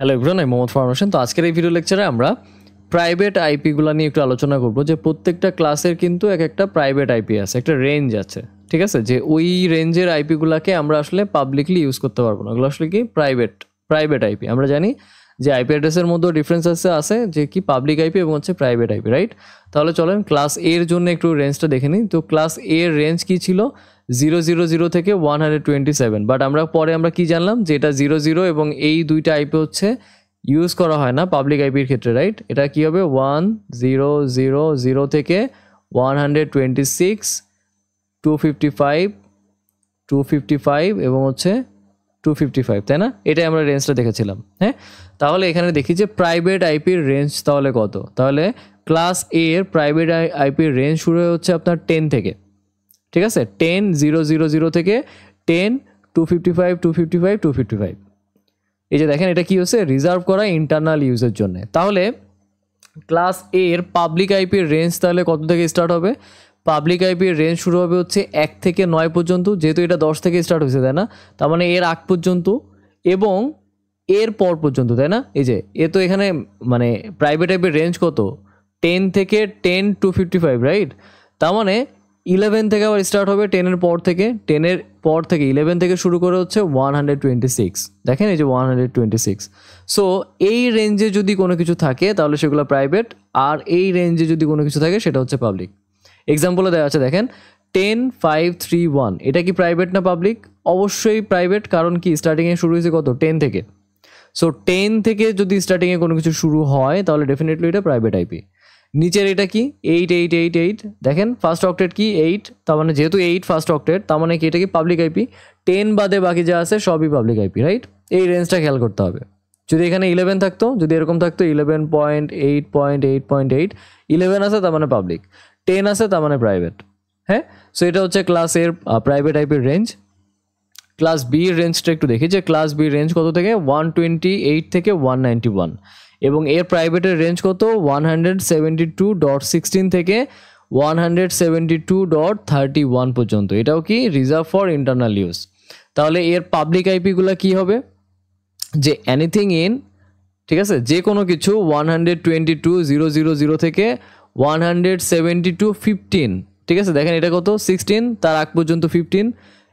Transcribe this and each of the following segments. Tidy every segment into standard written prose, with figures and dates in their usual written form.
Hello everyone, আমি মোহাম্মদ ফারহান হোসেন। তো আজকের এই ভিডিও লেকচারে আমরা প্রাইভেট আইপিগুলো নিয়ে একটু আলোচনা করব যে প্রত্যেকটা ক্লাসের কিন্তু একটা প্রাইভেট আইপি আছে, একটা রেঞ্জ আছে, ঠিক আছে? যে ওই রেঞ্জের আইপিগুলোকে আমরা আসলে পাবলিকলি ইউজ করতে পারবো না, ওগুলো আসলে কি প্রাইভেট আইপি। আমরা জানি যে আইপি অ্যাড্রেসের মধ্যে ডিফারেন্স আছে যে কি পাবলিক আইপি এবং হচ্ছে প্রাইভেট আইপি, রাইট? তাহলে চলেন ক্লাস এর জন্য একটু রেঞ্জটা দেখে নিই। তো ক্লাস এর রেঞ্জ কি ছিল? 000 থেকে 127। বাট আমরা পরে কি জানলাম যে এটা 00 এবং এই দুইটা আইপি হচ্ছে ইউজ করা হয় না পাবলিক আইপির ক্ষেত্রে, রাইট? এটা কি হবে 1000 থেকে 126, 255 এবং হচ্ছে 255, তাই না? এটাই আমরা রেঞ্জটা দেখেছিলাম। হ্যাঁ, তাহলে এখানে দেখি যে প্রাইভেট আইপির রেঞ্জ তাহলে কত। তাহলে ক্লাস এ এর প্রাইভেট আইপির রেঞ্জ শুরু হচ্ছে আপনার 10 থেকে, ঠিক আছে? 10,000 থেকে 10,255 এই যে দেখেন এটা কি হচ্ছে, রিজার্ভ করা ইন্টারনাল ইউজের জন্য। তাহলে ক্লাস এ এর পাবলিক আইপির রেঞ্জ তাহলে কত থেকে স্টার্ট হবে? পাবলিক আইপির রেঞ্জ শুরু হবে হচ্ছে 1 থেকে 9 পর্যন্ত, যেহেতু এটা 10 থেকে স্টার্ট হয়েছে, তাই না? তার মানে এর আগ পর্যন্ত এবং এর পর পর্যন্ত, তাই না? এই যে এ তো এখানে মানে প্রাইভেট আইপির রেঞ্জ কত? 10 থেকে 10,255, রাইট? তার মানে 11 থেকে আবার স্টার্ট হবে, 10 এর পর থেকে 11 থেকে শুরু করে হচ্ছে 126। দেখেন এই যে 126। সো এই রেঞ্জে যদি কোনো কিছু থাকে তাহলে সেগুলো প্রাইভেট, আর এই রেঞ্জে যদি কোনো কিছু থাকে সেটা হচ্ছে পাবলিক। এক্সাম্পলে দেওয়া আছে, দেখেন 10,531, এটা কি প্রাইভেট না পাবলিক? অবশ্যই প্রাইভেট, কারণ কি স্টার্টিংয়ে শুরু হয়েছে কত? 10 থেকে। সো 10 থেকে যদি স্টার্টিংয়ে কোনো কিছু শুরু হয় তাহলে ডেফিনেটলি এটা প্রাইভেট আইপি। নিচের এটা কি 8888, দেখেন ফার্স্ট অক্টেট কি 8, তার মানে যেহেতু 8 ফার্স্ট অক্টেট, তার মানে কি এটা কি পাবলিক আইপি। 10 বাদে বাকি যা আছে সবই পাবলিক আইপি, রাইট? এই রেঞ্জটা খেয়াল করতে হবে। যদি এখানে 11 থাকতো, যদি এরকম থাকতো 11.8.8.8, 11 আছে তার মানে পাবলিক, 10 আছে তার মানে প্রাইভেট। হ্যাঁ, সো এটা হচ্ছে ক্লাস এর প্রাইভেট আইপির রেঞ্জ। ক্লাস বি এর রেঞ্জটা একটু দেখি যে ক্লাস বি রেঞ্জ কত থেকে? 128 থেকে 191 এবং এর প্রাইভেটের রেঞ্জ কত? 172.16 থেকে 172.31 পর্যন্ত। এটাও কি রিজার্ভ ফর ইন্টারনাল ইউজ। তাহলে এর পাবলিক আইপিগুলো কি হবে? যে এনিথিং ইন, ঠিক আছে, যে কোনো কিছু 122.000 থেকে 172.15, ঠিক আছে? দেখেন এটা কত? 16, তার আগ পর্যন্ত 15,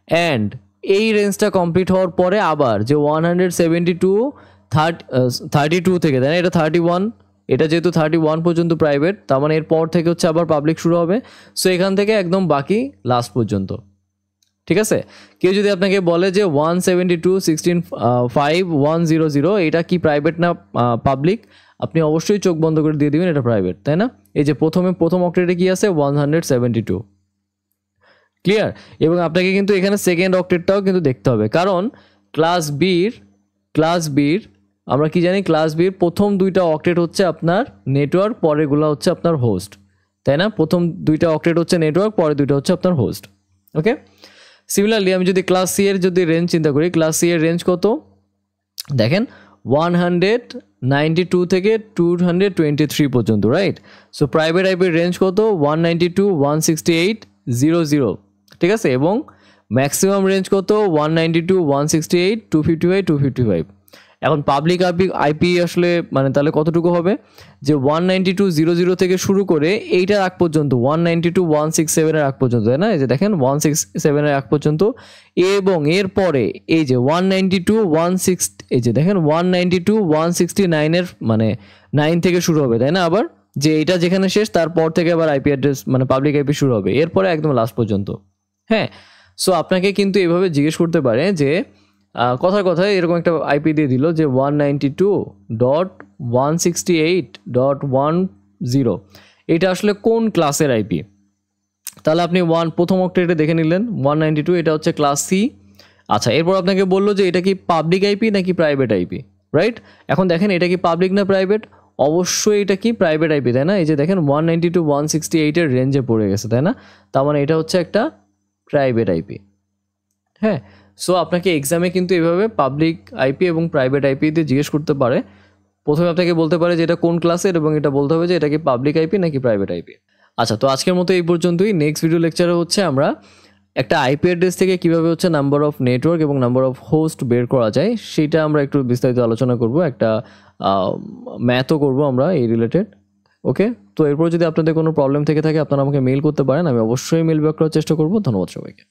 অ্যান্ড এই রেঞ্জটা কমপ্লিট হওয়ার পরে আবার যে 172 থেকে, তাই না? এটা 31, এটা যেহেতু 31 পর্যন্ত প্রাইভেট, তার মানে এরপর থেকে হচ্ছে আবার পাবলিক শুরু হবে। সো এখান থেকে একদম বাকি লাস্ট পর্যন্ত, ঠিক আছে? কেউ যদি আপনাকে বলে যে 172.16.5.100 এটা কি প্রাইভেট না পাবলিক, আপনি অবশ্যই চোখ বন্ধ করে দিয়ে দিবেন এটা প্রাইভেট, তাই না? এই যে প্রথম অক্টেটে কি আছে? 172, ক্লিয়ার? এবং আপনাকে কিন্তু এখানে সেকেন্ড অক্টেটটাও কিন্তু দেখতে হবে, কারণ ক্লাস বির আমরা কি জানি? ক্লাস বির প্রথম দুইটা অক্টেট হচ্ছে আপনার নেটওয়ার্ক, পরেরগুলো হচ্ছে আপনার হোস্ট, তাই না? প্রথম দুইটা অক্টেট হচ্ছে নেটওয়ার্ক, পরে দুইটা হচ্ছে আপনার হোস্ট। ওকে, সিমিলারলি আমি যদি ক্লাস সি এর যদি রেঞ্জ চিন্তা করি, ক্লাস সি এর রেঞ্জ কত? দেখেন 192 থেকে 223 পর্যন্ত, রাইট? সো প্রাইভেট আইপির রেঞ্জ কত? 192.168.00, ঠিক আছে? এবং ম্যাক্সিমাম রেঞ্জ কত? 192.168.255. এখন পাবলিক আইপি আসলে মানে তাহলে কতটুকু হবে? যে 192.00 থেকে শুরু করে এইটার আগ পর্যন্ত 192.167 এর আগ পর্যন্ত, তাই না? এই যে দেখেন 167 এর আগ পর্যন্ত, এবং এর পরে এই যে 192.16, এই যে দেখেন 192.169 এর মানে 9 থেকে শুরু হবে, তাই না? আবার যে এটা যেখানে শেষ তারপর থেকে আবার আইপি অ্যাড্রেস মানে পাবলিক আইপি শুরু হবে, এরপরে একদম লাস্ট পর্যন্ত। হ্যাঁ, সো আপনাকে কিন্তু এভাবে জিজ্ঞেস করতে পারে যে কথায় এরকম একটা আইপি দিয়ে দিল যে 192.168.10, এটা আসলে কোন ক্লাসের আইপি? তাহলে আপনি প্রথম অক্টেটে দেখে নিলেন 192, এটা হচ্ছে ক্লাস সি। আচ্ছা, এরপর আপনাকে বললো যে এটা কি পাবলিক আইপি নাকি প্রাইভেট আইপি, রাইট? এখন দেখেন এটা কি পাবলিক না প্রাইভেট? অবশ্যই এটা কি প্রাইভেট আইপি, তাই না? এই যে দেখেন 192.168 এর রেঞ্জে পড়ে গেছে, তাই না? তার মানে এটা হচ্ছে একটা প্রাইভেট আইপি। হ্যাঁ, সো আপনাকে এক্সামে কিন্তু এভাবে পাবলিক আইপি এবং প্রাইভেট আইপি দিয়ে জিজ্ঞেস করতে পারে। প্রথমে আপনাকে বলতে পারে যে এটা কোন ক্লাসের, এবং এটা বলতে হবে যে এটা কি পাবলিক আইপি নাকি প্রাইভেট আইপি। আচ্ছা, তো আজকের মতো এই পর্যন্তই। নেক্সট ভিডিও লেকচারে হচ্ছে আমরা একটা আইপি অ্যাড্রেস থেকে কীভাবে হচ্ছে নাম্বার অফ নেটওয়ার্ক এবং নাম্বার অফ হোস্ট বের করা যায় সেটা আমরা একটু বিস্তারিত আলোচনা করব, একটা ম্যাথও করব আমরা এই রিলেটেড। ওকে, তো এরপর যদি আপনাদের কোনো প্রবলেম থেকে থাকে আপনারা আমাকে মেল করতে পারেন, আমি অবশ্যই মেল ব্যাক করার চেষ্টা করব। ধন্যবাদ সবাইকে।